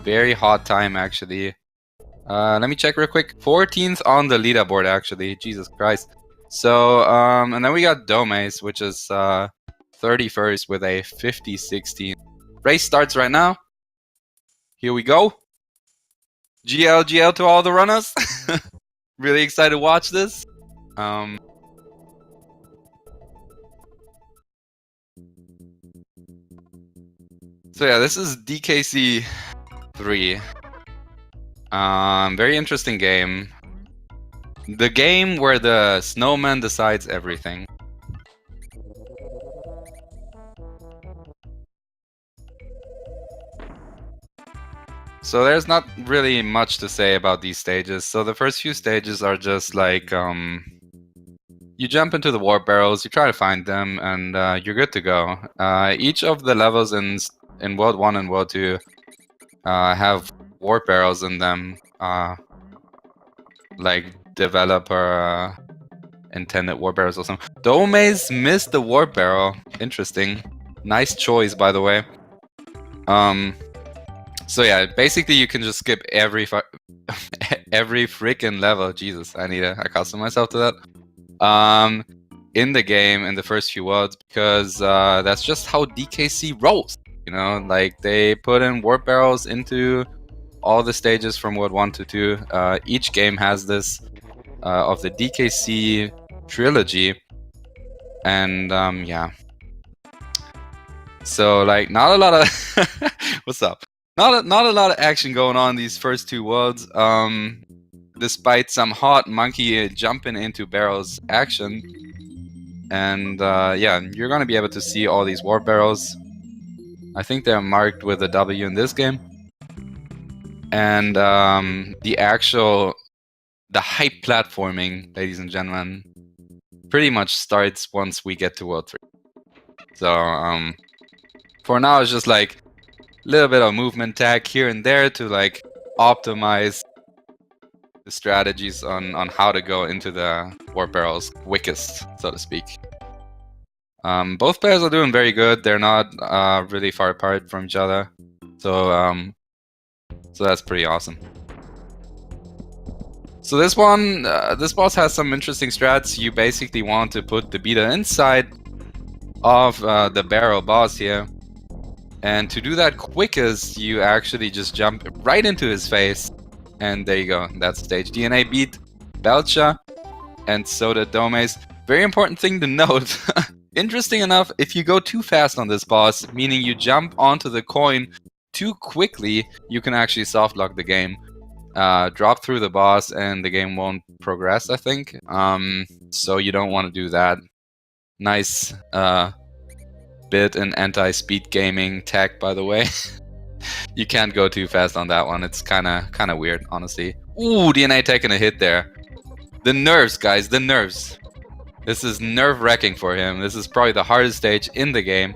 very hot time actually. Let me check real quick. 14th on the leaderboard actually. Jesus Christ. So and then we got Doumeis, which is 31st with a 50-16. Race starts right now. Here we go. GL to all the runners. Really excited to watch this. So yeah, this is DKC3. Very interesting game. The game where the snowman decides everything. So there's not really much to say about these stages. So the first few stages are just like you jump into the warp barrels, you try to find them, and you're good to go. Each of the levels in World 1 and World 2 have warp barrels in them, like developer intended warp barrels or something. Doumeis missed the warp barrel. Interesting. Nice choice, by the way. So yeah, basically you can just skip every freaking level. Jesus, I accustom myself to that. In the game, in the first few worlds, because that's just how DKC rolls. You know, like they put in warp barrels into all the stages from World 1 to 2. Each game has this of the DKC trilogy, and yeah. So like, not a lot of what's up? Not a lot of action going on these first two worlds. Despite some hot monkey jumping into barrels action, and yeah, you're gonna be able to see all these warp barrels. I think they're marked with a W in this game. And the hype platforming, ladies and gentlemen, pretty much starts once we get to World 3. So for now, it's just like a little bit of movement tag here and there to like optimize the strategies on how to go into the warp barrels quickest, so to speak. Both players are doing very good. They're not really far apart from each other, so that's pretty awesome. So this one, this boss has some interesting strats. You basically want to put the beta inside of the barrel boss here, and to do that quickest, you actually just jump right into his face, and there you go. That's stage. DNA beat Belcha, and so did Doumeis. Very important thing to note. Interesting enough, if you go too fast on this boss, meaning you jump onto the coin too quickly, you can actually soft lock the game. Drop through the boss and the game won't progress, I think. So you don't want to do that. Nice bit in anti-speed gaming tech, by the way. You can't go too fast on that one. It's kind of weird, honestly. Ooh, DNA taking a hit there. The nerves, guys, the nerves. This is nerve-wracking for him. This is probably the hardest stage in the game.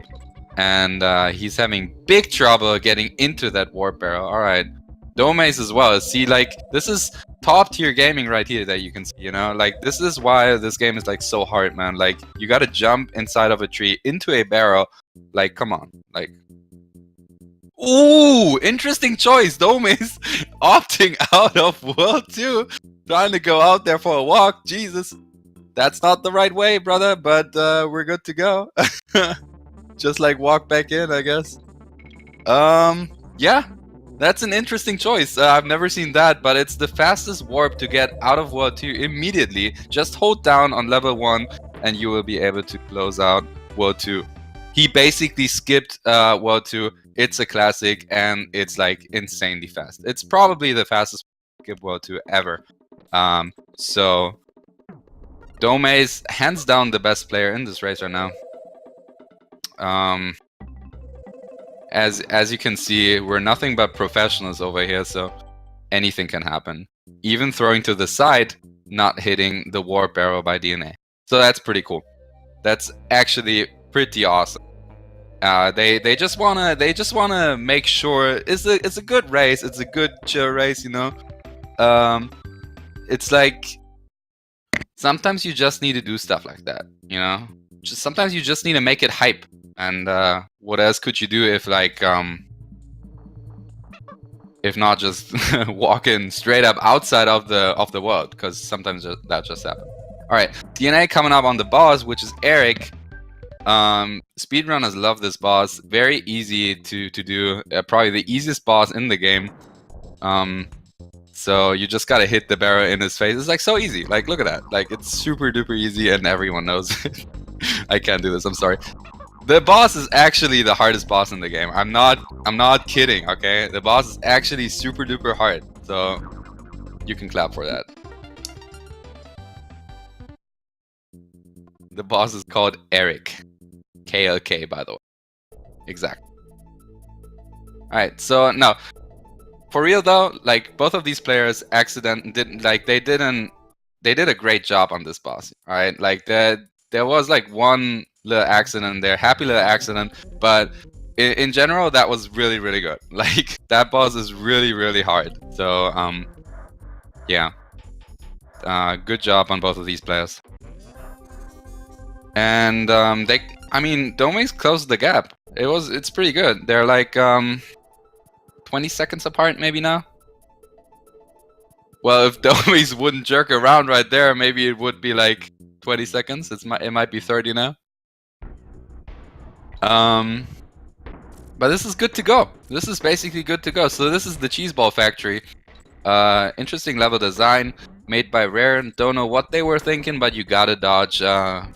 And he's having big trouble getting into that warp barrel. Alright. Doumeis as well. See, like, this is top-tier gaming right here that you can see, you know? Like, this is why this game is, like, so hard, man. Like, you gotta jump inside of a tree into a barrel. Like, come on. Like... Ooh! Interesting choice, Doumeis. Opting out of World 2. Trying to go out there for a walk. Jesus. That's not the right way, brother, but we're good to go. Just like walk back in, I guess. Yeah, that's an interesting choice. I've never seen that, but it's the fastest warp to get out of World 2 immediately. Just hold down on level 1 and you will be able to close out World 2. He basically skipped World 2. It's a classic and it's like insanely fast. It's probably the fastest skip World 2 ever. So... Doumeis, hands down the best player in this race right now. As you can see, we're nothing but professionals over here, so anything can happen. Even throwing to the side, not hitting the warp barrel by DNA. So that's pretty cool. That's actually pretty awesome. They just wanna make sure it's a good race. It's a good chill race, you know. It's like. Sometimes you just need to do stuff like that, you know? Sometimes you just need to make it hype. And what else could you do if, like, if not just walking straight up outside of the world, because sometimes that just happens. All right, DNA coming up on the boss, which is Eric. Speedrunners love this boss. Very easy to do. Probably the easiest boss in the game. So you just gotta hit the barrel in his face. It's like so easy. Like, look at that. Like, it's super duper easy and everyone knows it. I can't do this, I'm sorry. The boss is actually the hardest boss in the game. I'm not kidding, okay? The boss is actually super duper hard. So you can clap for that. The boss is called Eric. KLK, by the way. Exactly. Alright, so now, for real though, like, both of these players they did a great job on this boss. Alright, like, there was like one little accident there, happy little accident, but in general, that was really, really good. Like, that boss is really, really hard. So, yeah. Good job on both of these players. And Doumeis closed the gap. It's pretty good. They're like 20 seconds apart maybe now. Well, if Doumeis wouldn't jerk around right there, maybe it would be like 20 seconds. It might be 30 now. But this is good to go. This is basically good to go. So this is the Cheese Ball Factory. Interesting level design. Made by Rare. Don't know what they were thinking, but you gotta dodge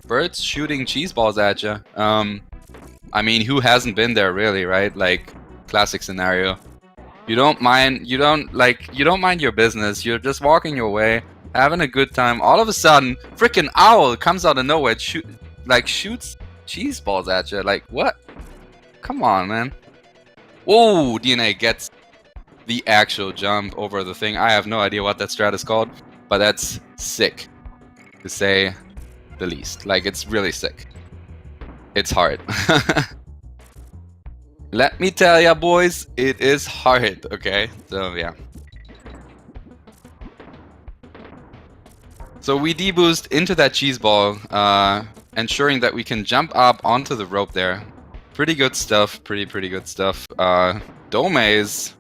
birds shooting cheese balls at you. I mean, who hasn't been there really, right? Like, classic scenario. You don't mind your business. You're just walking your way, having a good time. All of a sudden, freaking owl comes out of nowhere, shoots cheese balls at you. Like, what? Come on, man. Whoa, DNA gets the actual jump over the thing. I have no idea what that strat is called. But that's sick, to say the least. Like, it's really sick. It's hard. Let me tell ya, boys, it is hard, okay? So, yeah. So we deboost into that cheese ball, ensuring that we can jump up onto the rope there. Pretty good stuff, pretty good stuff. Doumeis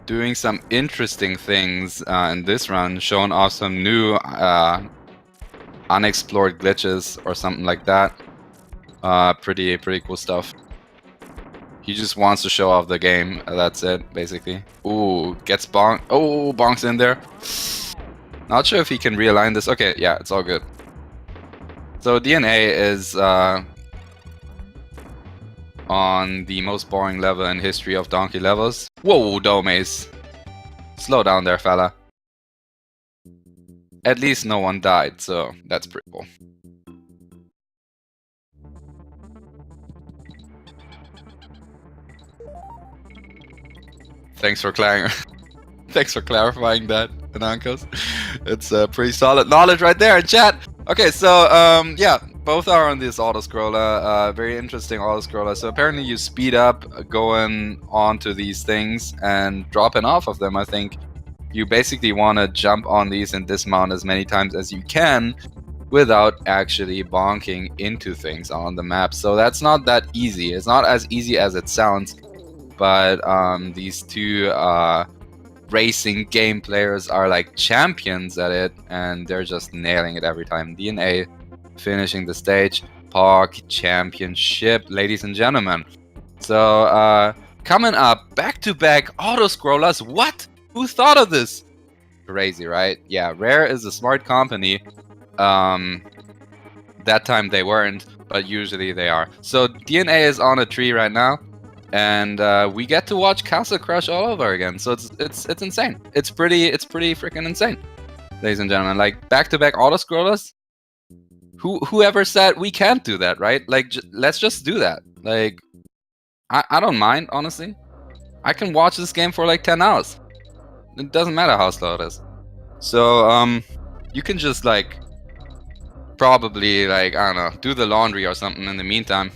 doing some interesting things in this run, showing off some new unexplored glitches or something like that. Pretty cool stuff. He just wants to show off the game. That's it, basically. Ooh, gets bonk. Oh, bonks in there. Not sure if he can realign this. Okay, yeah, it's all good. So DNA is on the most boring level in history of donkey levels. Whoa, Doumeis. Slow down there, fella. At least no one died, so that's pretty cool. Thanks for Thanks for clarifying that, Anankos. It's pretty solid knowledge right there in chat. Okay, so yeah, both are on this auto-scroller. Very interesting auto-scroller. So apparently you speed up going onto these things and dropping off of them, I think. You basically want to jump on these and dismount as many times as you can without actually bonking into things on the map. So that's not that easy. It's not as easy as it sounds. But these two racing game players are like champions at it, and they're just nailing it every time. DNA finishing the stage. Park Championship, ladies and gentlemen. So coming up, back-to-back auto-scrollers. What? Who thought of this? Crazy, right? Yeah, Rare is a smart company. That time they weren't, but usually they are. So DNA is on a tree right now. And we get to watch Castle Crush all over again, so it's insane. It's pretty freaking insane, ladies and gentlemen. Like, back-to-back auto-scrollers. Whoever said we can't do that, right? Like, let's just do that. Like, I don't mind, honestly. I can watch this game for like 10 hours. It doesn't matter how slow it is. So you can just like probably like, I don't know, do the laundry or something in the meantime.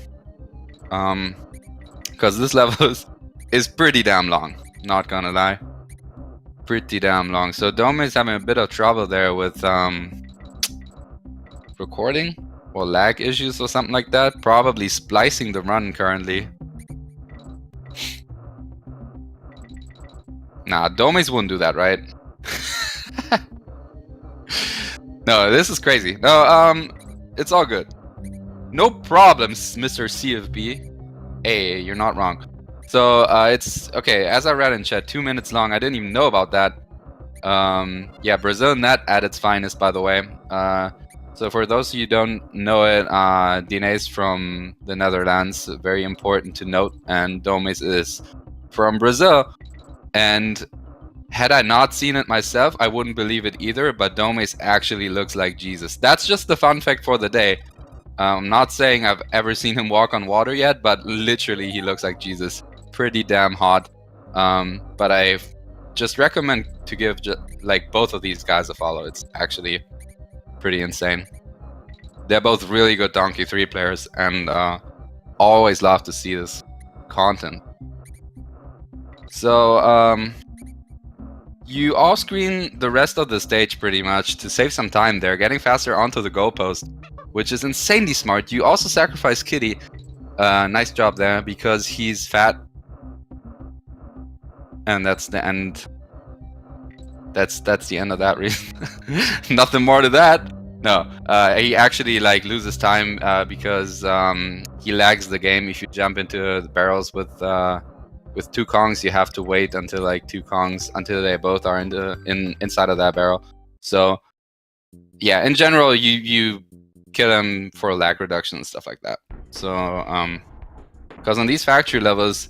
Because this level is pretty damn long, not gonna lie. Pretty damn long. So Doumeis is having a bit of trouble there with recording or lag issues or something like that. Probably splicing the run currently. Nah, Doumeis wouldn't do that, right? No, this is crazy. No, it's all good. No problems, Mr. CFB. Hey, you're not wrong. So, it's... Okay, as I read in chat, 2 minutes long. I didn't even know about that. Yeah, Brazil net at its finest, by the way. So for those of you who don't know it, Dna is from the Netherlands. Very important to note. And Doumeis is from Brazil. And had I not seen it myself, I wouldn't believe it either. But Doumeis actually looks like Jesus. That's just the fun fact for the day. I'm not saying I've ever seen him walk on water yet, but literally he looks like Jesus. Pretty damn hot. But I just recommend to give like both of these guys a follow. It's actually pretty insane. They're both really good DK3 players, and always love to see this content. So you off screen the rest of the stage pretty much to save some time there, getting faster onto the goalpost, which is insanely smart. You also sacrifice Kitty. Nice job there, because he's fat. And that's the end. That's the end of that reason. Nothing more to that. No, he actually like loses time because he lags the game. If you jump into the barrels with 2 Kongs, you have to wait until like 2 Kongs until they both are inside of that barrel. So yeah, in general, you kill him for lag reduction and stuff like that. So because on these factory levels,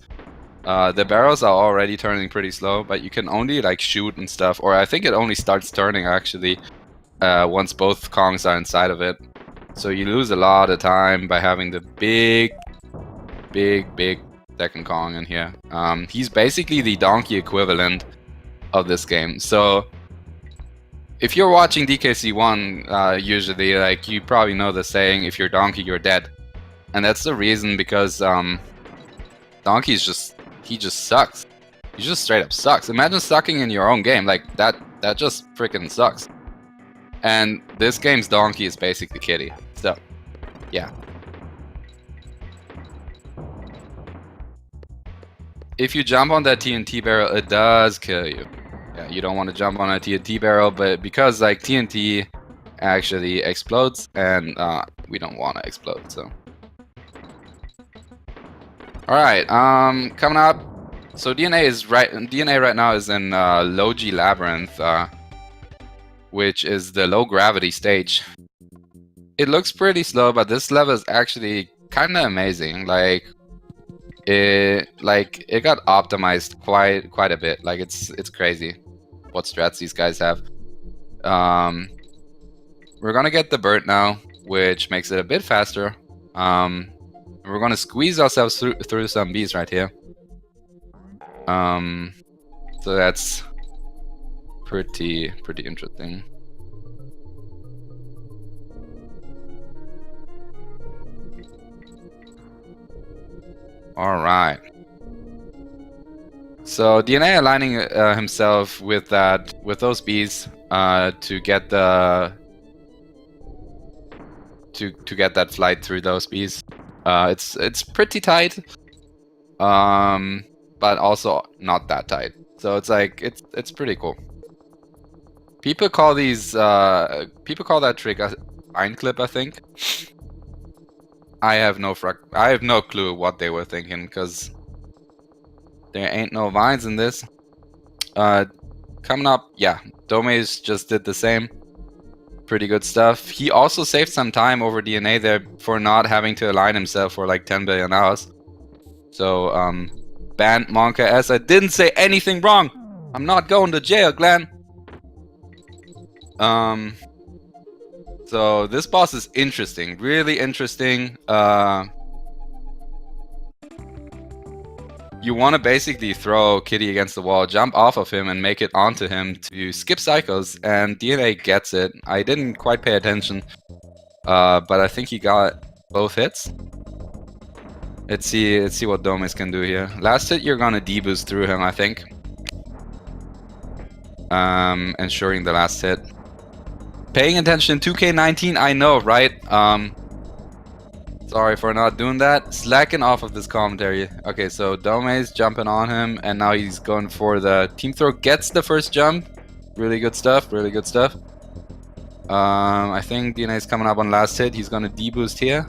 the barrels are already turning pretty slow, but you can only like shoot and stuff, or I think it only starts turning actually once both Kongs are inside of it. So you lose a lot of time by having the big second Kong in here. He's basically the donkey equivalent of this game. So if you're watching DKC1, usually like you probably know the saying, if you're donkey, you're dead. And that's the reason, because donkey's just... he just sucks. He just straight up sucks. Imagine sucking in your own game. Like, that just freaking sucks. And this game's donkey is basically Kitty. So, yeah. If you jump on that TNT barrel, it does kill you. Yeah, you don't want to jump on a TNT barrel, but because, like, TNT actually explodes, and we don't want to explode, so... Alright, coming up. So Dna right now is in Low-G Labyrinth, which is the low gravity stage. It looks pretty slow, but this level is actually kind of amazing. Like it got optimized quite a bit. Like it's crazy what strats these guys have. We're gonna get the bird now, which makes it a bit faster. We're gonna squeeze ourselves through some bees right here. So that's pretty interesting. All right. So Dna aligning himself with those bees to get the to get that flight through those bees. It's pretty tight, but also not that tight. So it's like it's pretty cool. People call that trick a vine clip, I think. I have no clue what they were thinking, because there ain't no vines in this. Coming up, yeah, Doumeis just did the same. Pretty good stuff. He also saved some time over Dna there for not having to align himself for like 10 billion hours. So, ban Monka S. I didn't say anything wrong. I'm not going to jail, Glenn. So this boss is interesting, really interesting. You want to basically throw Kitty against the wall, jump off of him, and make it onto him to skip cycles, and Dna gets it. I didn't quite pay attention, but I think he got both hits. Let's see what Doumeis can do here. Last hit, you're gonna deboost through him, I think. Ensuring the last hit. Paying attention, 2K19, I know, right? Sorry for not doing that. Slacking off of this commentary. Okay, so Doumeis jumping on him, and now he's going for the team throw. Gets the first jump. Really good stuff. Really good stuff. I think DNA is coming up on last hit. He's gonna deboost here.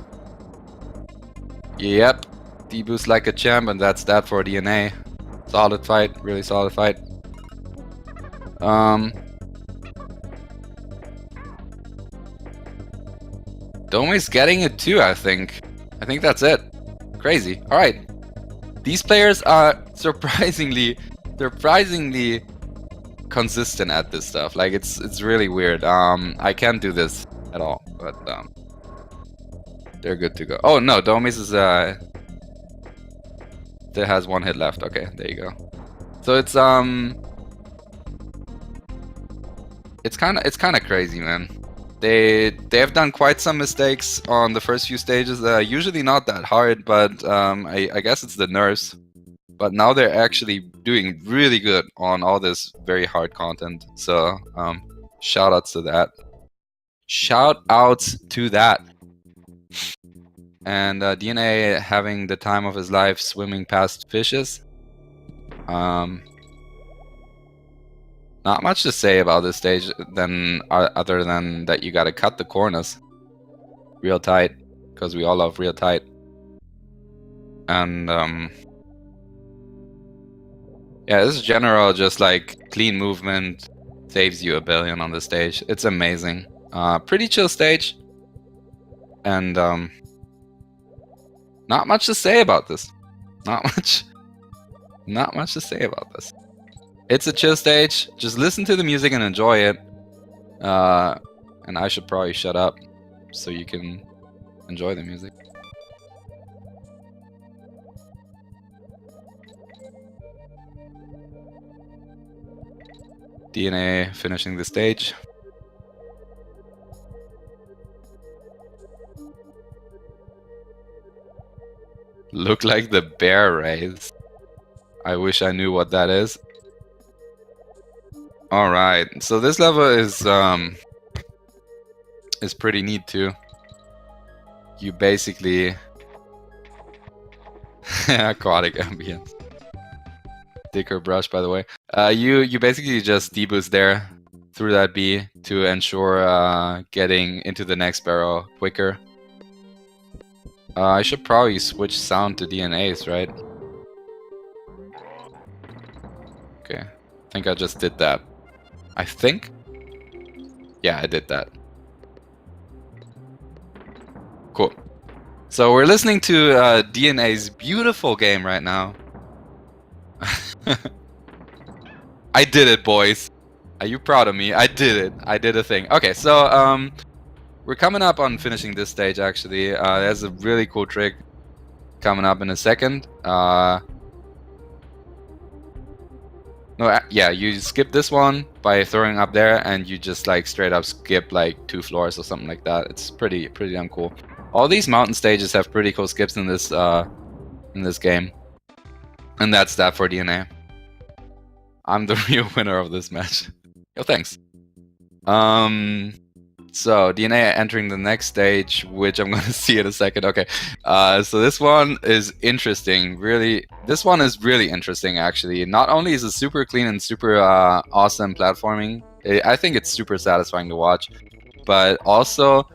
Yep, deboost like a champ, and that's that for DNA. Solid fight. Really solid fight. Doumeis getting it too, I think. I think that's it. Crazy. Alright. These players are surprisingly consistent at this stuff. Like, it's really weird. I can't do this at all, but they're good to go. Oh no, Doumeis is that has one hit left. Okay, there you go. So it's kind of crazy, man. They have done quite some mistakes on the first few stages. Usually not that hard, but I guess it's the nerfs. But now they're actually doing really good on all this very hard content. So shout outs to that. Shout outs to that. And DNA having the time of his life swimming past fishes. Not much to say about this stage other than that you gotta cut the corners real tight, because we all love real tight. And yeah, this is general, just like clean movement saves you a billion on the stage. It's amazing. Pretty chill stage. And not much to say about this. Not much to say about this. It's a chill stage. Just listen to the music and enjoy it. And I should probably shut up so you can enjoy the music. DNA finishing the stage. Look like the bear raise. I wish I knew what that is. Alright, so this level is pretty neat too. You basically aquatic ambience. Thicker brush, by the way. You basically just deboost there through that B to ensure getting into the next barrel quicker. I should probably switch sound to DNAs, right? Okay, I think I just did that. I think? Yeah, I did that. Cool. So we're listening to DNA's beautiful game right now. I did it, boys. Are you proud of me? I did it. I did a thing. Okay, so we're coming up on finishing this stage, actually. There's a really cool trick coming up in a second. Yeah, you skip this one by throwing up there, and you just like straight up skip like 2 floors or something like that. It's pretty damn cool. All these mountain stages have pretty cool skips in this game, and that's that for DNA. I'm the real winner of this match. Yo, thanks. So DNA entering the next stage, which I'm gonna see in a second. Okay, so this one is interesting. This one is really interesting, actually. Not only is it super clean and super awesome platforming, I think it's super satisfying to watch, but also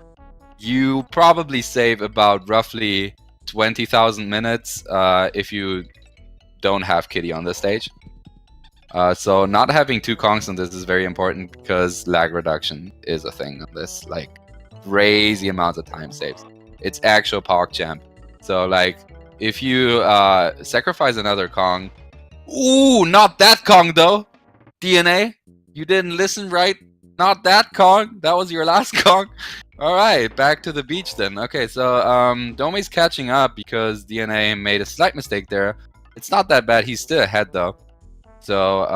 you probably save about roughly 20,000 minutes if you don't have Kitty on this stage. So not having 2 Kongs on this is very important, because lag reduction is a thing on this. Like, crazy amounts of time saves. It's actual Pog Champ. So like, if you sacrifice another Kong... Ooh, not that Kong though! DNA, you didn't listen right. Not that Kong. That was your last Kong. Alright, back to the beach then. Okay, so Doumeis catching up because DNA made a slight mistake there. It's not that bad. He's still ahead though. So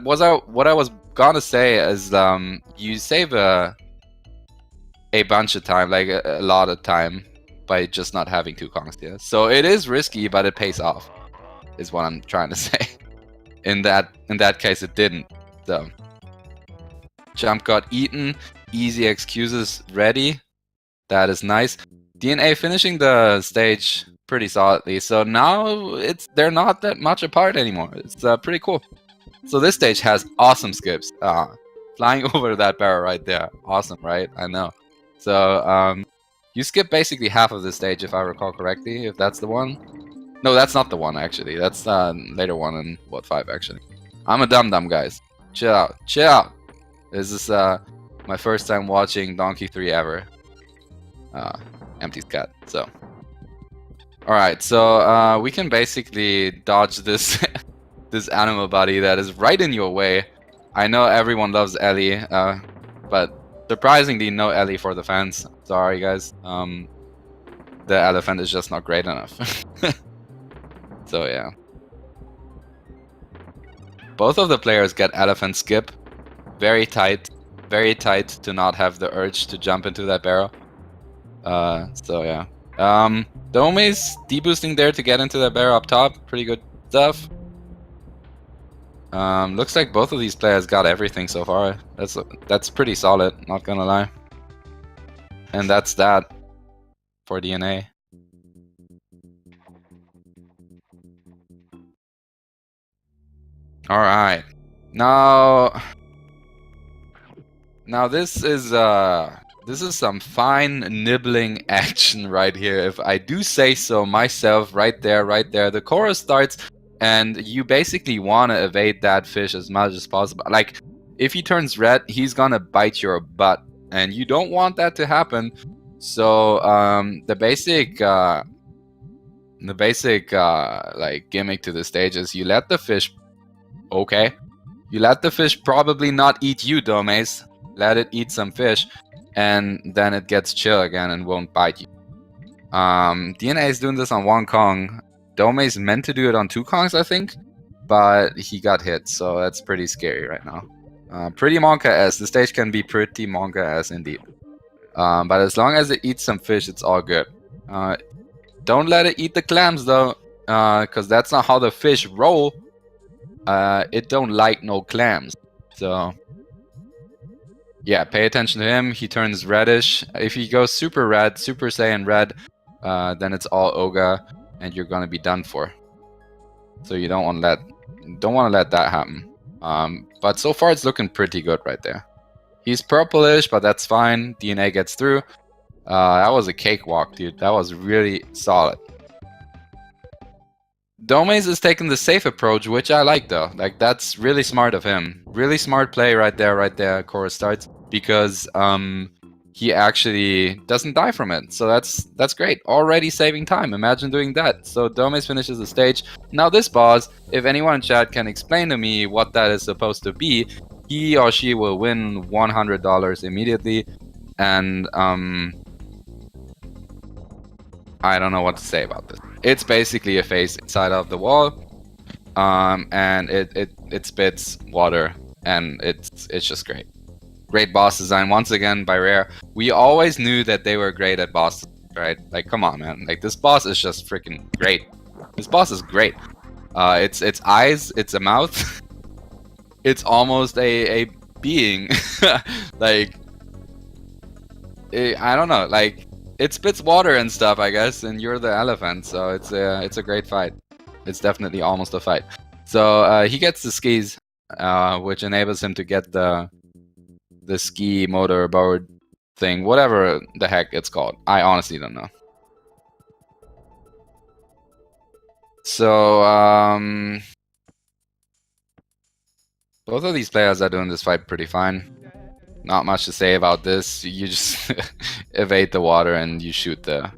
what I was gonna say is you save a bunch of time, like a lot of time, by just not having 2 Kongs here. So it is risky, but it pays off, is what I'm trying to say. In that case, it didn't. So jump got eaten. Easy excuses ready. That is nice. DNA finishing the stage pretty solidly. So now they're not that much apart anymore. It's pretty cool. So this stage has awesome skips. Flying over that barrel right there. Awesome, right? I know. So you skip basically half of the stage if I recall correctly, if that's the one. No, that's not the one actually. That's later one in World 5 actually. I'm a dum-dum, guys. Chill out. Chill out. This is my first time watching Donkey 3 ever. Empty cat. So. Alright, so we can basically dodge this this animal body that is right in your way. I know everyone loves Ellie, but surprisingly no Ellie for the fans. Sorry guys. The elephant is just not great enough. So yeah. Both of the players get elephant skip. Very tight to not have the urge to jump into that barrel. So yeah. Doumeis deboosting there to get into that barrel up top. Pretty good stuff. Looks like both of these players got everything so far. That's pretty solid, not gonna lie. And that's that for DNA. All right, now this is some fine nibbling action right here, if I do say so myself. Right there. The chorus starts, and you basically want to evade that fish as much as possible. Like, if he turns red, he's gonna bite your butt, and you don't want that to happen. So the basic like gimmick to the stage is you let the fish. Okay, you let the fish probably not eat you, Doumeis. Let it eat some fish, and then it gets chill again and won't bite you. DNA is doing this on one Kong. Doumeis meant to do it on 2 Kongs, I think, but he got hit, so that's pretty scary right now. Pretty Monka-esque. The stage can be pretty Monka-esque indeed. But as long as it eats some fish, it's all good. Don't let it eat the clams though, because that's not how the fish roll. It don't like no clams. So yeah, pay attention to him. He turns reddish. If he goes super red, Super Saiyan red, then it's all Oga, and you're gonna be done for. So you don't want to let that happen. But so far it's looking pretty good right there. He's purplish, but that's fine. DNA gets through. That was a cakewalk, dude. That was really solid. Doumeis is taking the safe approach, which I like though. Like, that's really smart of him. Really smart play right there. Chorus starts, because he actually doesn't die from it. So that's great. Already saving time. Imagine doing that. So Doumeis finishes the stage. Now this boss, if anyone in chat can explain to me what that is supposed to be, he or she will win $100 immediately. And I don't know what to say about this. It's basically a face inside of the wall, and it spits water, and it's just great. Great boss design once again by Rare. We always knew that they were great at boss, right? Like, come on, man. Like, this boss is just freaking great. This boss is great. It's eyes, it's a mouth. It's almost a being. Like, I don't know, like, it spits water and stuff, I guess, and you're the elephant, so it's a great fight. It's definitely almost a fight. So he gets the skis, which enables him to get the ski motor board thing, whatever the heck it's called. I honestly don't know. So both of these players are doing this fight pretty fine. Not much to say about this. You just evade the water and you shoot the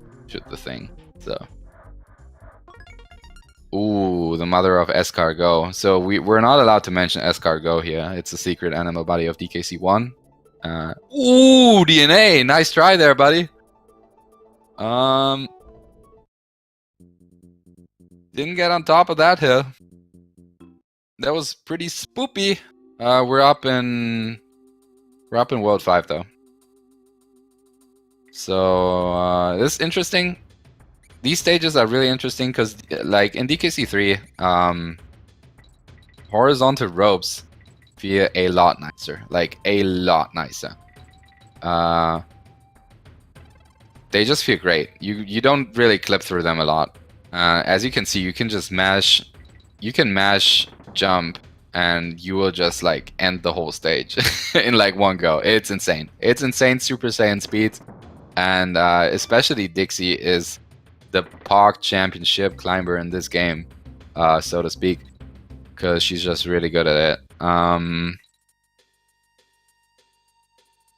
thing. So, ooh, the mother of escargot. So we're not allowed to mention escargot here. It's a secret animal body of DKC1. Ooh, DNA, nice try there, buddy. Didn't get on top of that hill. That was pretty spoopy. We're up in World 5 though. So this is interesting. These stages are really interesting because, like, in DKC3, horizontal ropes feel a lot nicer. Like, a lot nicer. they just feel great. You don't really clip through them a lot. As you can see, you can just mash, jump, and you will just like end the whole stage in like one go. It's insane. It's insane Super Saiyan speed, and especially Dixie is the POG championship climber in this game, so to speak, because she's just really good at it.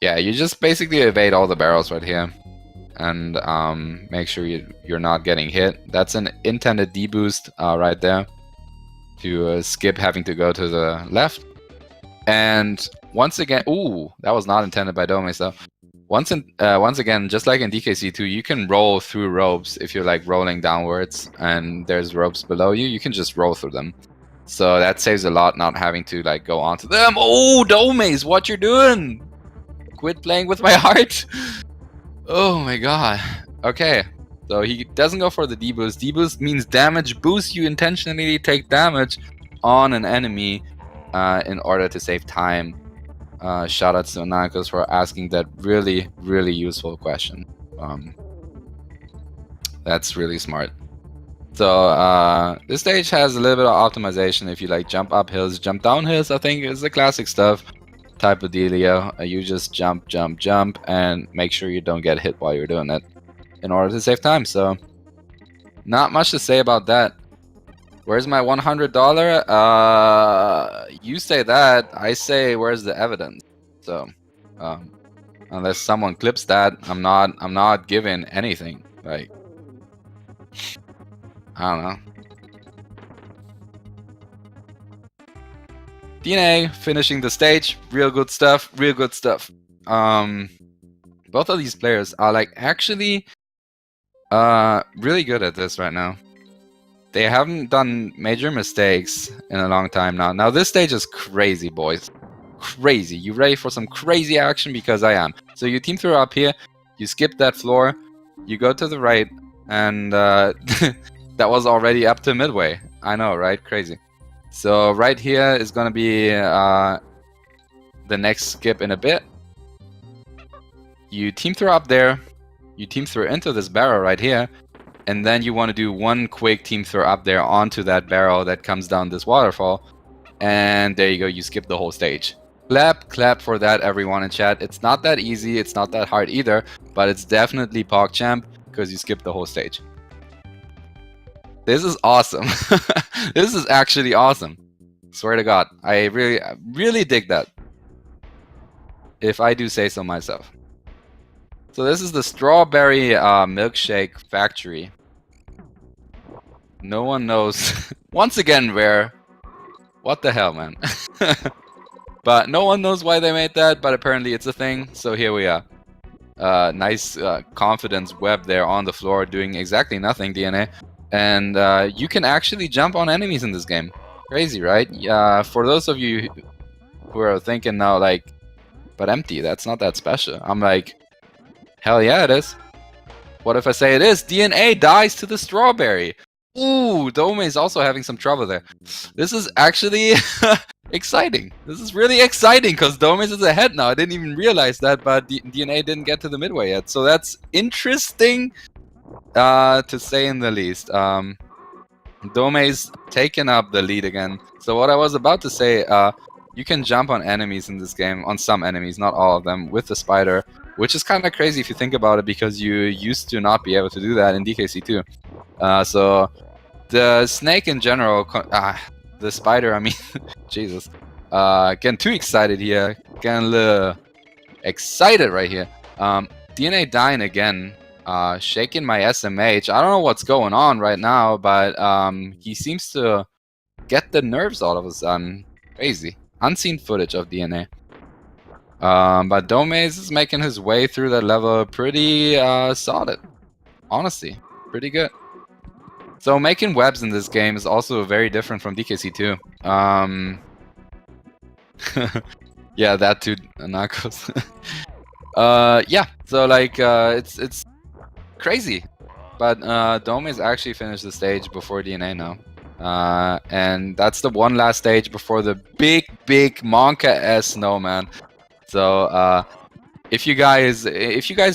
Yeah, you just basically evade all the barrels right here, and make sure you're not getting hit. That's an intended D-boost right there to skip having to go to the left. And once again, ooh, that was not intended by Doumeis though. Once again, just like in DKC2, you can roll through ropes if you're like rolling downwards and there's ropes below you. You can just roll through them. So that saves a lot, not having to like go onto them. Oh, Doumeis, what you're doing? Quit playing with my heart. Oh my god. Okay, so he doesn't go for the D-boost. D-boost means damage boost. You intentionally take damage on an enemy in order to save time. Shout out to Nakos for asking that really, really useful question. That's really smart. So this stage has a little bit of optimization. If you like jump up hills, jump down hills, I think is the classic stuff type of dealio. You just jump, jump, jump, and make sure you don't get hit while you're doing it in order to save time. So not much to say about that. Where's my $100? You say that, I say where's the evidence? So unless someone clips that, I'm not giving anything. Like, I don't know. DNA finishing the stage, real good stuff, real good stuff. Both of these players are like actually really good at this right now. They haven't done major mistakes in a long time now. Now this stage is crazy, boys. Crazy. You ready for some crazy action? Because I am. So you team through up here, you skip that floor, you go to the right, and that was already up to midway. I know, right? Crazy. So right here is going to be the next skip in a bit. You team throw up there, you team throw into this barrel right here, and then you want to do one quick team throw up there onto that barrel that comes down this waterfall, and there you go, you skip the whole stage. Clap for that, everyone in chat. It's not that easy, it's not that hard either, but it's definitely PogChamp because you skip the whole stage. This is awesome. This is actually awesome. Swear to God, I really dig that. If I do say so myself. So this is the strawberry milkshake factory. No one knows once again where. What the hell, man? But no one knows why they made that, but apparently it's a thing. So here we are. Nice confidence web there on the floor doing exactly nothing, DNA. And you can actually jump on enemies in this game. Crazy, right? For those of you who are thinking now, like, but empty, that's not that special. I'm like, hell yeah, it is. What if I say it is? DNA dies to the strawberry. Ooh, Doumeis is also having some trouble there. This is actually exciting. This is really exciting because Doumeis is ahead now. I didn't even realize that, but DNA didn't get to the midway yet. So that's interesting. To say in the least. Doumeis taking up the lead again. So what I was about to say, you can jump on enemies in this game, on some enemies, not all of them, with the spider, which is kind of crazy if you think about it, because you used to not be able to do that in DKC2. So the snake in general, the spider, I mean, Jesus, getting too excited here, getting a little excited right here. DNA dying again. Shaking my SMH. I don't know what's going on right now, but he seems to get the nerves all of a sudden. Crazy. Unseen footage of DNA. But Doumeis is making his way through that level pretty solid. Honestly, pretty good. So making webs in this game is also very different from DKC2. Yeah, that too, Narcos. Yeah, so like it's crazy, but Doumeis actually finished the stage before DNA now, and that's the one last stage before the big Monka-S snowman. So if you guys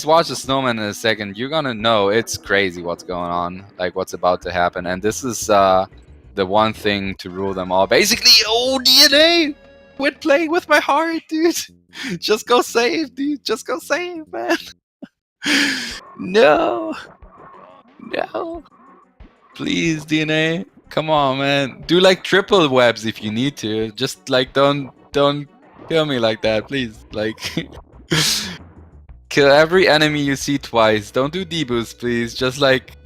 watch the snowman in a second, you're gonna know it's crazy what's going on, like what's about to happen. And this is the one thing to rule them all. Basically, oh, DNA! Quit playing with my heart, dude. Just go save, dude. Just go save, man. No. No. Please, DNA. Come on, man. Do like triple webs if you need to. Just like don't kill me like that, please. Like kill every enemy you see twice. Don't do deboost, please. Just like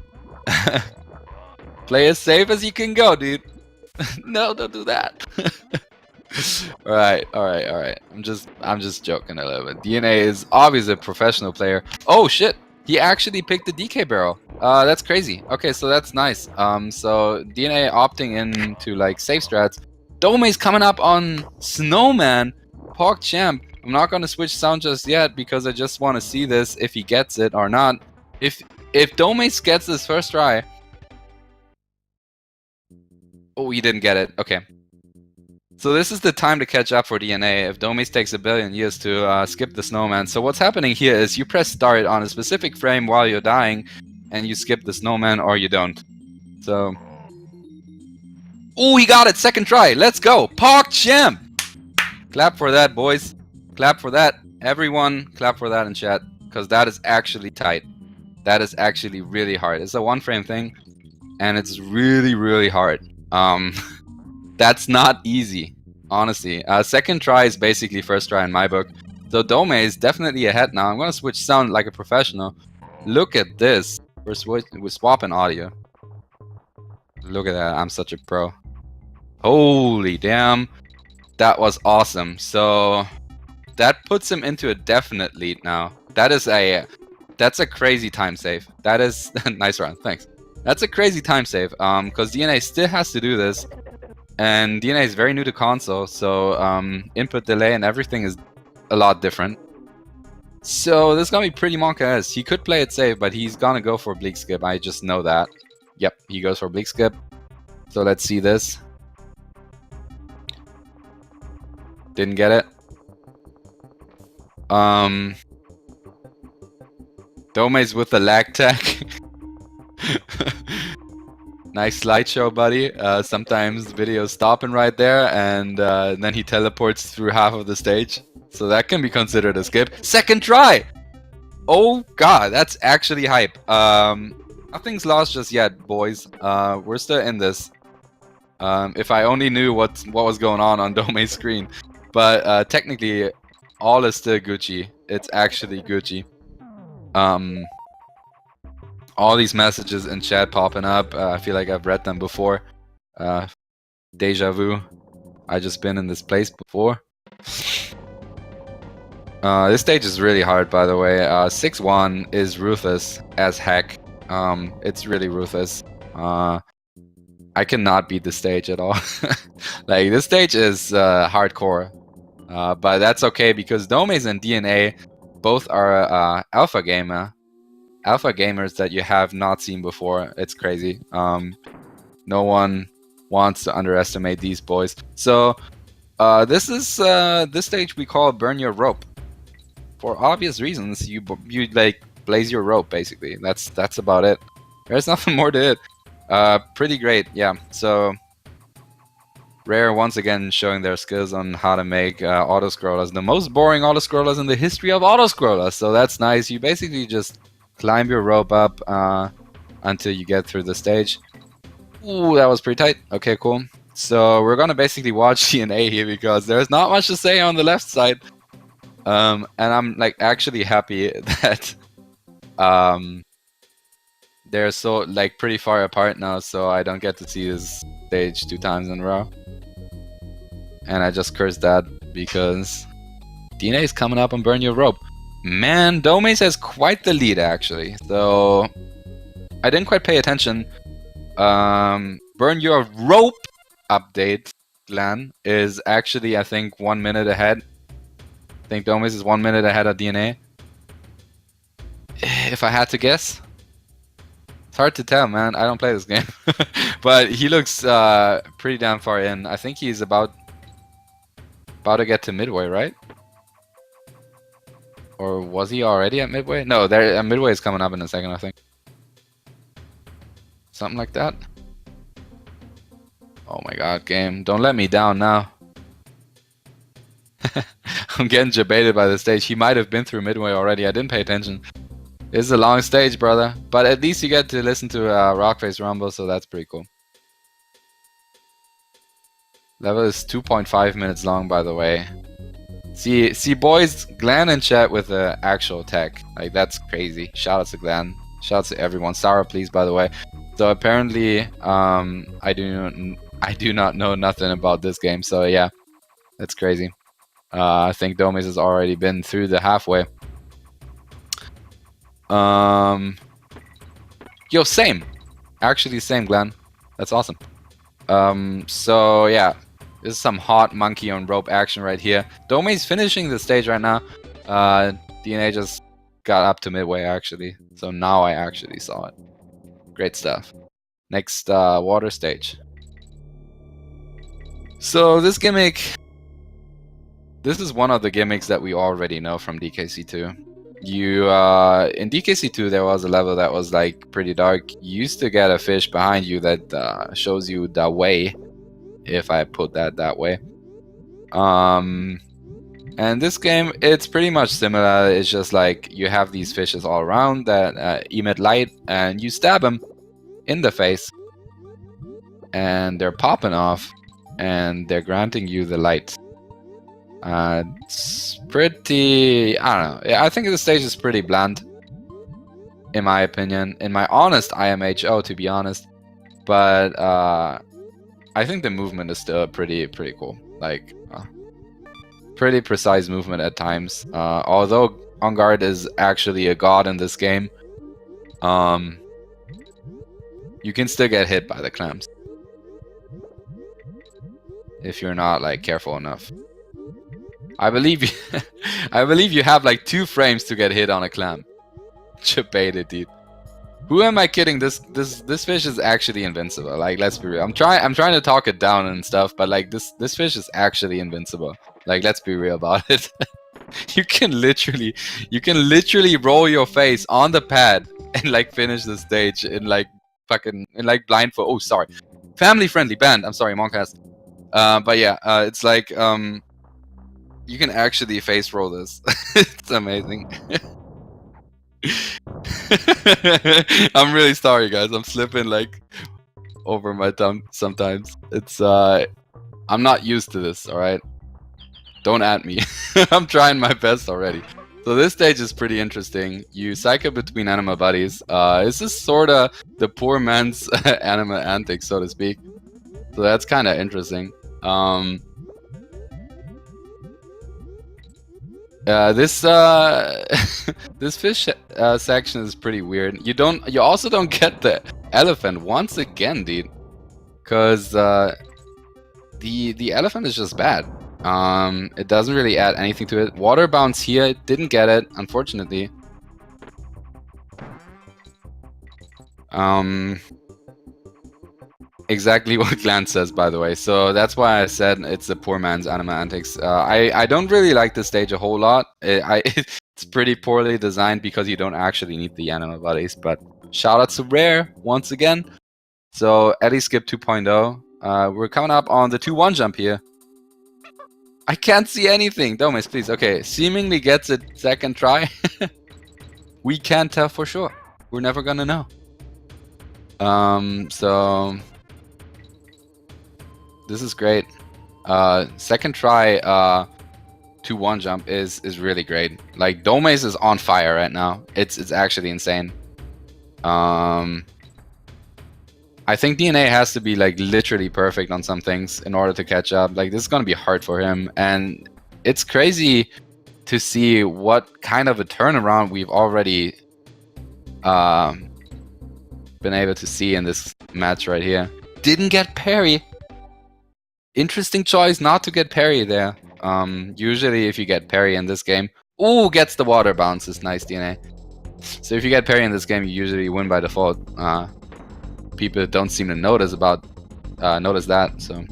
play as safe as you can go, dude. No, don't do that. Alright. I'm just joking a little bit. DNA is obviously a professional player. Oh shit! He actually picked the DK barrel. That's crazy. Okay, so that's nice. So DNA opting into like safe strats. Doumeis coming up on Snowman. Pork Champ. I'm not gonna switch sound just yet because I just want to see this if he gets it or not. If Doumeis gets this first try. Oh, he didn't get it. Okay. So this is the time to catch up for DNA. If Doumeis takes a billion years to skip the snowman. So what's happening here is you press start on a specific frame while you're dying, and you skip the snowman or you don't. So, oh, he got it! Second try. Let's go, Pork Champ! Clap for that, boys. Clap for that, everyone. Clap for that in chat, because that is actually tight. That is actually really hard. It's a one frame thing, and it's really hard. That's not easy, honestly. Second try is basically first try in my book. So Doumeis is definitely ahead now. I'm gonna switch sound like a professional. Look at this. We're swapping audio. Look at that. I'm such a pro. Holy damn. That was awesome. So that puts him into a definite lead now. That's a crazy time save. That is nice round. Thanks. That's a crazy time save. Because DNA still has to do this. And DNA is very new to console, so input delay and everything is a lot different. So this is gonna be pretty monk-ass. He could play it safe, but he's gonna go for Bleak Skip. I just know that. Yep, he goes for Bleak Skip. So let's see this. Didn't get it. Doumeis with the lag tag. Nice slideshow, buddy. Sometimes videos stopping right there, and then he teleports through half of the stage. So that can be considered a skip. Second try! Oh god, that's actually hype. Nothing's lost just yet, boys. We're still in this. If I only knew what was going on Doumeis' screen. But technically, all is still Gucci. It's actually Gucci. All these messages in chat popping up. I feel like I've read them before. Deja vu. I just been in this place before. This stage is really hard, by the way. 6-1 is ruthless as heck. It's really ruthless. I cannot beat this stage at all. Like, this stage is hardcore. But that's okay because Doumeis and DNA both are alpha gamers that you have not seen before. It's crazy. No one wants to underestimate these boys. So this is this stage we call burn your rope. For obvious reasons, you like blaze your rope basically. That's about it. There's nothing more to it. Pretty great, yeah. So Rare once again showing their skills on how to make auto-scrollers. The most boring auto-scrollers in the history of auto-scrollers. So that's nice. You basically just climb your rope up until you get through the stage. Ooh, that was pretty tight. Okay, cool. So we're gonna basically watch DNA here because there's not much to say on the left side. And I'm like actually happy that they're so like pretty far apart now, so I don't get to see this stage 2 times in a row. And I just cursed that because DNA is coming up and burn your rope. Man, Doumeis has quite the lead actually. So I didn't quite pay attention. Burn your rope update, Glenn, is actually I think 1 minute ahead. I think Doumeis is 1 minute ahead of DNA. If I had to guess. It's hard to tell, man. I don't play this game. But he looks pretty damn far in. I think he's about to get to midway, right? Or was he already at midway? No, there midway is coming up in a second, I think. Something like that. Oh my god, game. Don't let me down now. I'm getting debated by the stage. He might have been through midway already. I didn't pay attention. It's a long stage, brother. But at least you get to listen to Rockface Rumble, so that's pretty cool. Level is 2.5 minutes long, by the way. See, boys, Glenn in chat with the actual tech. Like, that's crazy. Shout out to Glenn. Shout out to everyone. Sarah, please, by the way. So apparently, I do not know nothing about this game. So yeah, that's crazy. I think Doumeis has already been through the halfway. Yo, same. Actually, same, Glenn. That's awesome. So yeah. This is some hot monkey on rope action right here. Doumeis finishing the stage right now. DNA just got up to midway actually. So now I actually saw it. Great stuff. Next water stage. So this gimmick. This is one of the gimmicks that we already know from DKC2. In DKC2 there was a level that was like pretty dark. You used to get a fish behind you that shows you the way. If I put that way. And this game, it's pretty much similar. It's just like you have these fishes all around that emit light, and you stab them in the face, and they're popping off, and they're granting you the light. It's pretty, I don't know. I think the stage is pretty bland, in my opinion. In my honest IMHO, to be honest. But I think the movement is still pretty cool. Like, pretty precise movement at times. Although On Guard is actually a god in this game, you can still get hit by the clams if you're not like careful enough. I believe you have like 2 frames to get hit on a clam. Debated, dude. Who am I kidding? This fish is actually invincible. Like, let's be real. I'm trying to talk it down and stuff, but like this fish is actually invincible. Like, let's be real about it. You can literally roll your face on the pad and like finish the stage in like blindfold. Oh, sorry. Family friendly band. I'm sorry, Moncast. But yeah, it's like you can actually face roll this. It's amazing. I'm really sorry, guys. I'm slipping like over my tongue sometimes. It's I'm not used to this. All right, don't at me. I'm trying my best already. So this stage is pretty interesting. You cycle between anima buddies. This is sort of the poor man's anima antics, so to speak. So that's kind of interesting. This this fish section is pretty weird. You also don't get the elephant once again, dude, because the elephant is just bad. It doesn't really add anything to it. Water bounce here, didn't get it, unfortunately. Exactly what Glenn says, by the way. So that's why I said it's a poor man's anima antics. I don't really like this stage a whole lot. It's pretty poorly designed because you don't actually need the anima buddies. But shout out to Rare once again. So Eddie skip 2.0. We're coming up on the 2-1 jump here. I can't see anything. Doumeis, please. Okay, seemingly gets it second try. We can't tell for sure. We're never gonna know. So this is great. Second try 2-1 jump is really great. Like, Doumeis is on fire right now. It's actually insane. I think DNA has to be like literally perfect on some things in order to catch up. Like, this is gonna be hard for him, and it's crazy to see what kind of a turnaround we've already been able to see in this match right here. Didn't get parry. Interesting choice not to get parry there. Usually if you get parry in this game, ooh, gets the water bounces. Nice, DNA. So if you get parry in this game, you usually win by default. People don't seem to notice that. So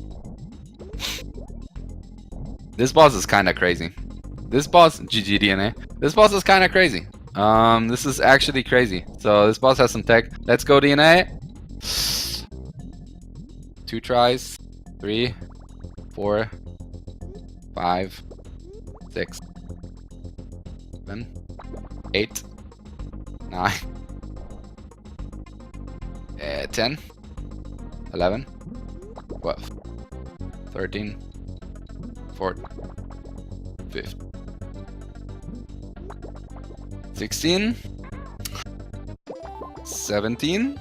this boss is kind of crazy. This boss, GG DNA. This boss is kind of crazy. This is actually crazy. So this boss has some tech. Let's go DNA. 2 tries. 3, 4, 5, 6, 7, 8, 9, 10, 11, 12, 13, 14, 15, 16, 17,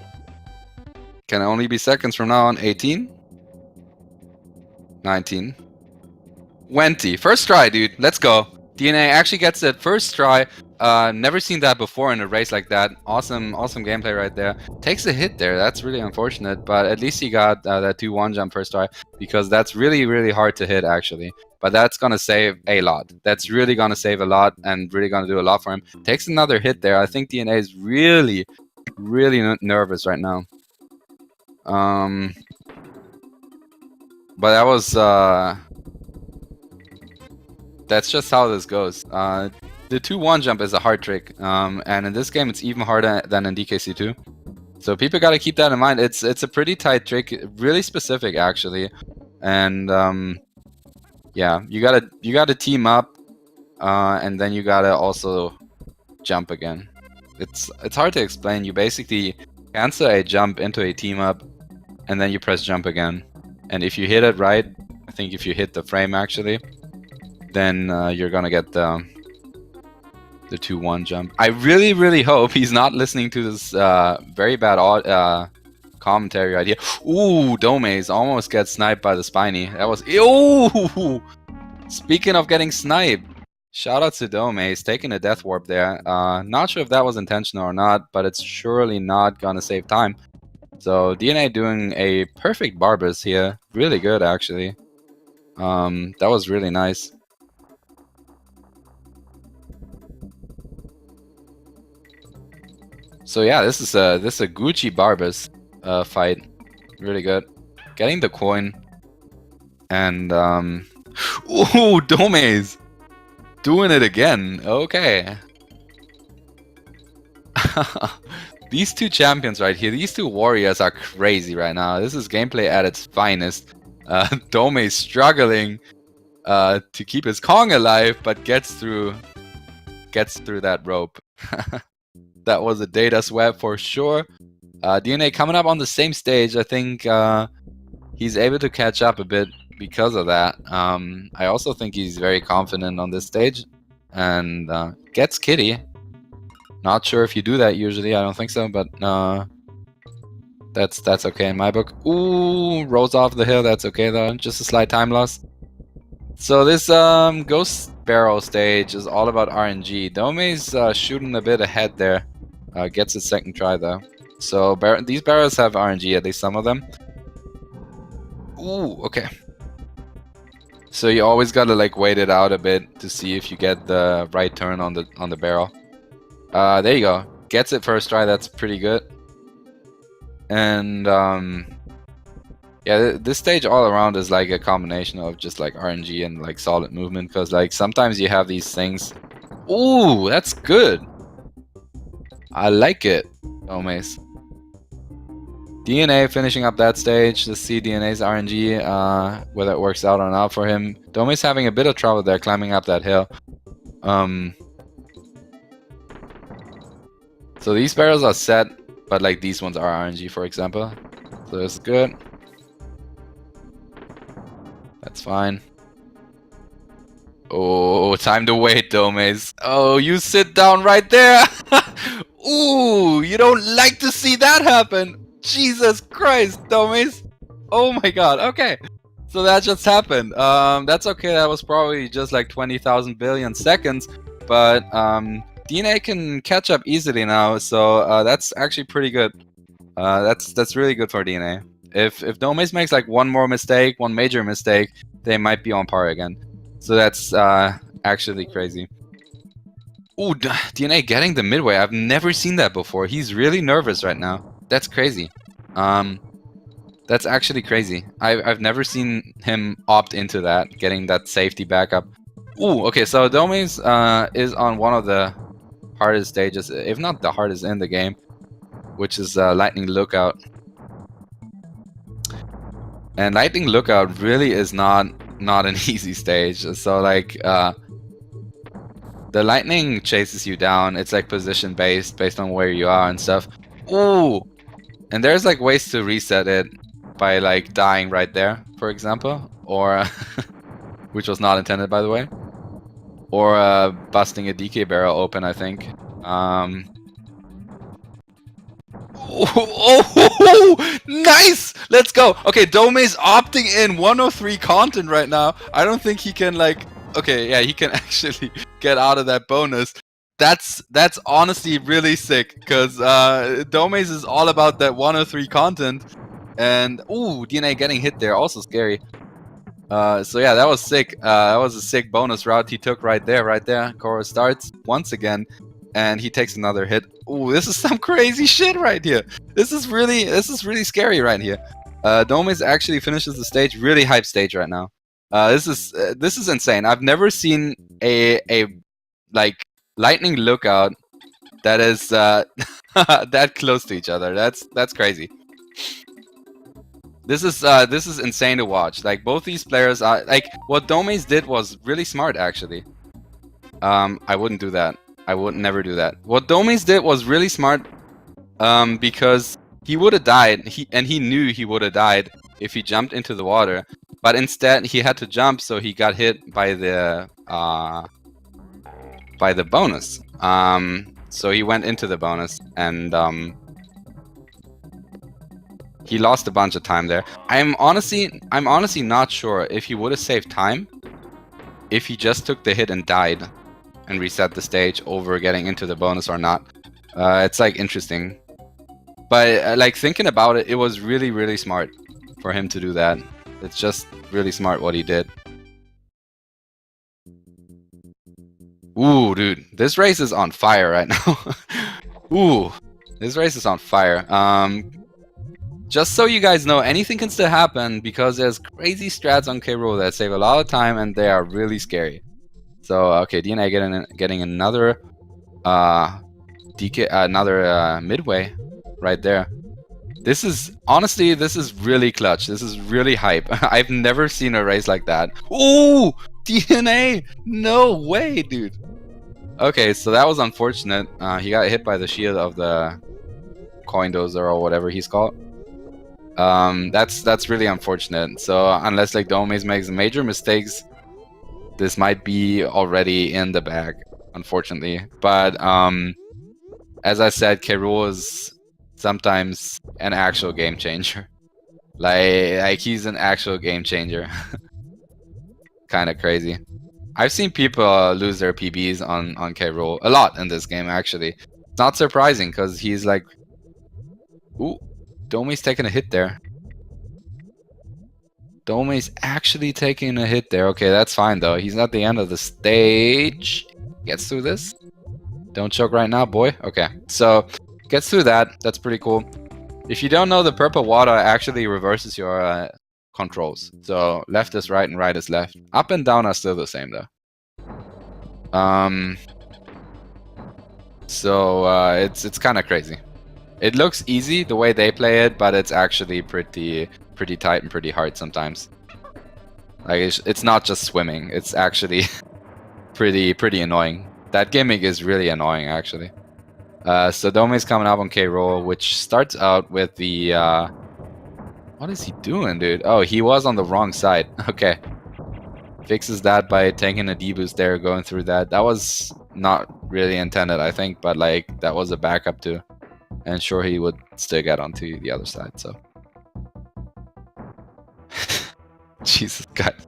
can only be seconds from now on, 18, 19, 20. First try, dude. Let's go. DNA actually gets it first try. Never seen that before in a race like that. Awesome gameplay right there. Takes a hit there. That's really unfortunate, but at least he got that 2-1 jump first try, because that's really hard to hit actually. But that's gonna save a lot. That's really gonna save a lot and really gonna do a lot for him. Takes another hit there. I think DNA is really nervous right now. But that was that's just how this goes. The 2-1 jump is a hard trick, and in this game it's even harder than in DKC2. So people gotta keep that in mind. It's a pretty tight trick, really specific actually, and yeah, you gotta team up, and then you gotta also jump again. It's hard to explain. You basically cancel a jump into a team up, and then you press jump again. And if you hit it right, I think if you hit the frame actually, then you're gonna get the 2-1 jump. I really hope he's not listening to this very bad commentary right here. Ooh, Doumeis almost gets sniped by the Spiny. That was... Ooh! Speaking of getting sniped, shout out to Doumeis, taking a death warp there. Not sure if that was intentional or not, but it's surely not gonna save time. So DNA doing a perfect Barbas here. Really good actually. That was really nice. So yeah, this is a Gucci Barbas fight. Really good. Getting the coin. And ooh, Doumeis doing it again. Okay. These two champions right here, these two warriors are crazy right now. This is gameplay at its finest. Doumeis struggling to keep his Kong alive, but gets through that rope. That was a data swap for sure. DNA coming up on the same stage. I think he's able to catch up a bit because of that. I also think he's very confident on this stage and gets Kitty. Not sure if you do that usually. I don't think so, but that's okay in my book. Ooh, rolls off the hill. That's okay though. Just a slight time loss. So this Ghost Barrel stage is all about RNG. Doumeis shooting a bit ahead there. Gets his second try though. So these barrels have RNG, at least some of them. Ooh, okay. So you always gotta like wait it out a bit to see if you get the right turn on the barrel. There you go. Gets it first try. That's pretty good. And yeah, this stage all around is like a combination of just like RNG and like solid movement, because like sometimes you have these things. Ooh, that's good. I like it. Doumeis. DNA finishing up that stage. Let's see DNA's RNG, whether it works out or not for him. Doumeis having a bit of trouble there climbing up that hill. So these barrels are set, but like these ones are RNG, for example. So this is good. That's fine. Oh, time to wait, Doumeis. Oh, you sit down right there. Ooh, you don't like to see that happen. Jesus Christ, Doumeis. Oh my god, okay. So that just happened. That's okay, that was probably just like 20,000 billion seconds. But DNA can catch up easily now, so that's actually pretty good. That's really good for DNA. If Doumeis makes like one more mistake, one major mistake, they might be on par again. So that's actually crazy. Ooh, DNA getting the midway. I've never seen that before. He's really nervous right now. That's crazy. That's actually crazy. I've never seen him opt into that, getting that safety backup. Ooh, okay, so Doumeis is on one of the hardest stages, if not the hardest in the game, which is Lightning Lookout. And Lightning Lookout really is not an easy stage. So like the lightning chases you down. It's like position based on where you are and stuff. Ooh, and there's like ways to reset it by like dying right there, for example, or which was not intended, by the way, or busting a DK barrel open, I think. Oh, nice! Let's go. Okay, Doumeis opting in 103 content right now. I don't think he can like. Okay, yeah, he can actually get out of that bonus. That's honestly really sick because Doumeis is all about that 103 content. And ooh, DNA getting hit there, also scary. So yeah, that was sick. That was a sick bonus route he took right there. Cora starts once again, and he takes another hit. Ooh, this is some crazy shit right here. This is really scary right here. Doumeis actually finishes the stage, really hype stage right now. This is insane. I've never seen a like lightning lookout that is that close to each other. That's crazy. This is insane to watch. Like both these players are like what Doumeis did was really smart actually. I wouldn't do that. I would never do that. What Doumeis did was really smart because he would have died. He knew he would have died if he jumped into the water. But instead he had to jump, so he got hit by the bonus. So he went into the bonus and he lost a bunch of time there. I'm honestly not sure if he would have saved time if he just took the hit and died and reset the stage over getting into the bonus or not. It's like interesting. But like thinking about it, it was really smart for him to do that. It's just really smart what he did. Ooh, dude, this race is on fire right now. Ooh, this race is on fire. Just so you guys know, anything can still happen because there's crazy strats on K. Rool that save a lot of time and they are really scary. So okay, DNA getting another midway right there. This is honestly, this is really clutch. This is really hype. I've never seen a race like that. Ooh, DNA! No way, dude. Okay, so that was unfortunate. He got hit by the shield of the coin dozer or whatever he's called. That's really unfortunate. So unless like Doumeis makes major mistakes, this might be already in the bag, unfortunately. But as I said, K. Rool is sometimes an actual game changer. Like he's an actual game changer. Kind of crazy. I've seen people lose their PBs on K. Rool a lot in this game actually. It's not surprising because he's like, ooh, Doumeis taking a hit there. Doumeis actually taking a hit there. Okay, that's fine though. He's at the end of the stage. Gets through this. Don't choke right now, boy. Okay, so gets through that. That's pretty cool. If you don't know, the purple water actually reverses your controls. So left is right and right is left. Up and down are still the same though. So it's kind of crazy. It looks easy the way they play it, but it's actually pretty tight and pretty hard sometimes. Like it's not just swimming; it's actually pretty annoying. That gimmick is really annoying, actually. So Doumeis coming up on K. Rool, which starts out with the what is he doing, dude? Oh, he was on the wrong side. Okay, fixes that by taking a deboost there, going through that. That was not really intended, I think, but like that was a backup too. And sure, he would still get onto the other side, so. Jesus, guys.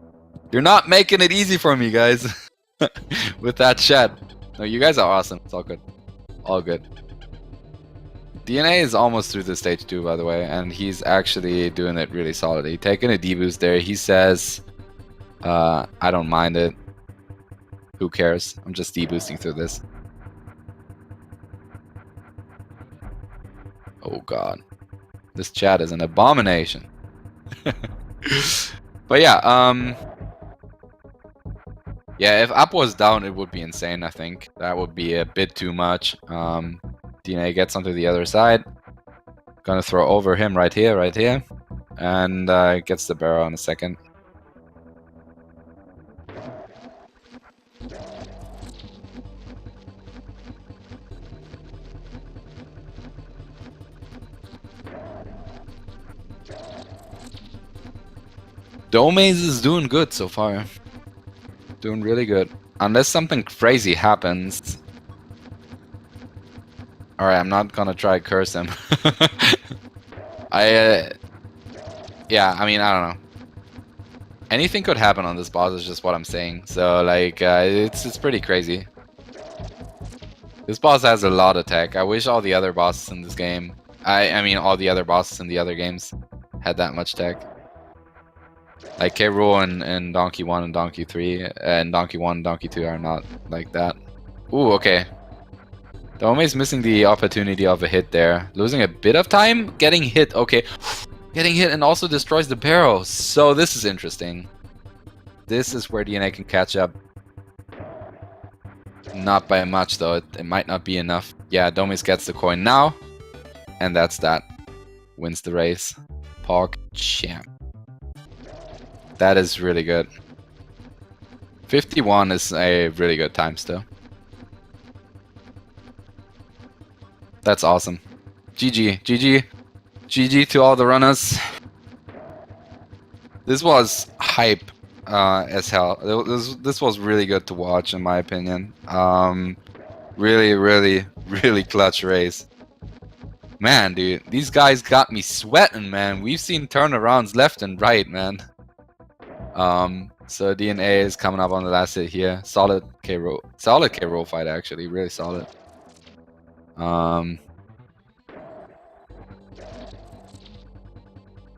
You're not making it easy for me, guys. With that chat. No, you guys are awesome. It's all good. All good. DNA is almost through the stage 2, by the way, and he's actually doing it really solidly. Taking a deboost there. He says, I don't mind it. Who cares? I'm just deboosting through this. Oh god, this chat is an abomination. But yeah, Yeah, if up was down, it would be insane, I think. That would be a bit too much. DNA gets onto the other side. Gonna throw over him right here. And gets the barrel in a second. Doumeis is doing good so far. Doing really good. Unless something crazy happens. Alright, I'm not gonna try to curse him. Yeah, I mean, I don't know. Anything could happen on this boss is just what I'm saying. So, like, it's pretty crazy. This boss has a lot of tech. I wish all the other bosses in this game... I mean, all the other bosses in the other games had that much tech. Like K. Rool and Donkey 1 and Donkey 3 and Donkey 1 and Donkey 2 are not like that. Ooh, okay. Doumeis missing the opportunity of a hit there. Losing a bit of time? Getting hit, okay. Getting hit and also destroys the barrel. So this is interesting. This is where DNA can catch up. Not by much though, it might not be enough. Yeah, Doumeis gets the coin now. And that's that. Wins the race. Pog champ. That is really good. 51 is a really good time still. That's awesome. GG. GG to all the runners. This was hype as hell. This was really good to watch in my opinion. Really clutch race. Man, dude, these guys got me sweating, man. We've seen turnarounds left and right, man. So DNA is coming up on the last hit here. Solid K. Rool fight actually, really solid.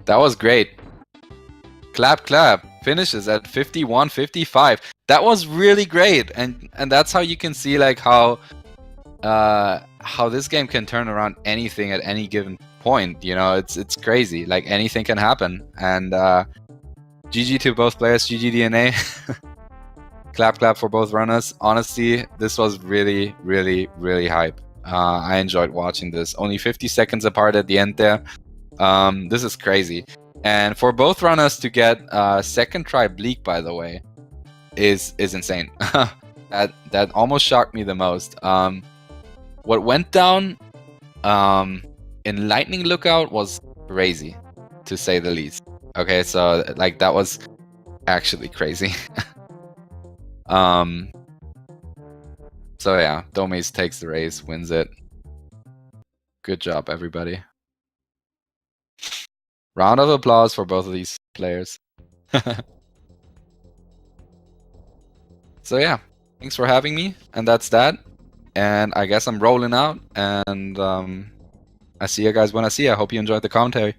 That was great. Clap. Finishes at 51-55. That was really great, and that's how you can see like how this game can turn around anything at any given point. You know, it's crazy. Like anything can happen, and GG to both players. GG DNA. Clap for both runners. Honestly, this was really hype. I enjoyed watching this. Only 50 seconds apart at the end there. This is crazy. And for both runners to get second try bleak, by the way, is insane. that almost shocked me the most. What went down in Lightning Lookout was crazy, to say the least. Okay, so like that was actually crazy. So yeah, Doumeis takes the race, wins it. Good job, everybody. Round of applause for both of these players. So yeah, thanks for having me, and that's that. And I guess I'm rolling out, and I see you guys when I see you. I hope you enjoyed the commentary.